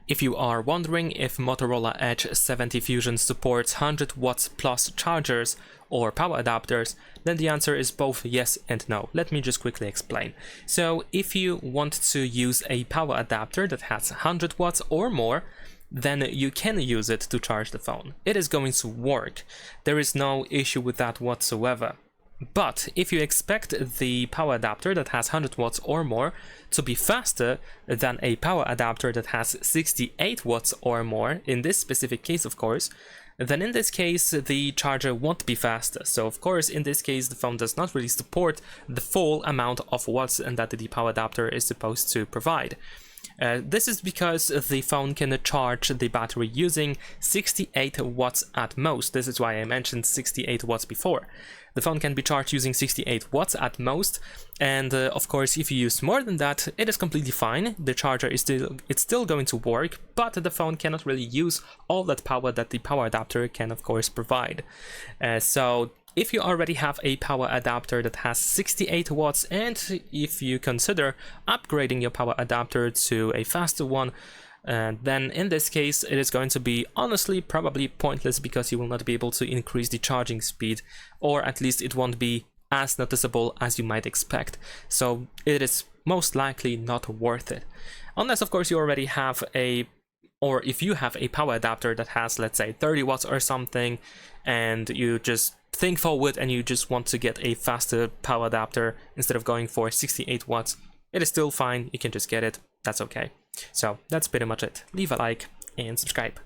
If you are wondering if Motorola Edge 70 Fusion supports 100 watts plus chargers or power adapters, then the answer is both yes and no. Let me just quickly explain. So if you want to use a power adapter that has 100 watts or more, then you can use it to charge the phone. It is going to work. There is no issue with that whatsoever. But if you expect the power adapter that has 100 watts or more to be faster than a power adapter that has 68 watts or more, in this specific case of course, then in this case the charger won't be faster. So of course in this case the phone does not really support the full amount of watts that the power adapter is supposed to provide. This is because the phone can charge the battery using 68 watts at most. This is why I mentioned 68 watts before. The phone can be charged using 68 watts at most, and of course if you use more than that, it is completely fine. The charger is still going to work, but the phone cannot really use all that power that the power adapter can of course provide. So if you already have a power adapter that has 68 watts, and if you consider upgrading your power adapter to a faster one, then in this case it is going to be honestly probably pointless, because you will not be able to increase the charging speed, or at least it won't be as noticeable as you might expect. So it is most likely not worth it, unless of course you already have or if you have a power adapter that has, let's say, 30 watts or something, and you just think forward and you just want to get a faster power adapter instead of going for 68 watts, it is still fine. You can just get it. That's okay. So that's pretty much it. Leave a like and subscribe.